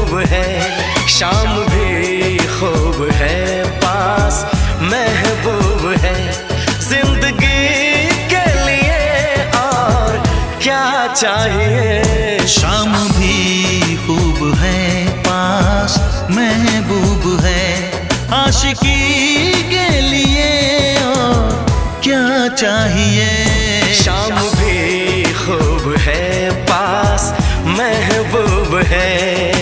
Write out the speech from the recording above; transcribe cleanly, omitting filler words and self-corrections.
महबूब है, शाम भी खूब है, पास महबूब है। जिंदगी के लिए और क्या चाहिए। शाम भी खूब है, पास महबूब है। आशिकी के लिए और क्या चाहिए। शाम भी खूब है, पास महबूब है।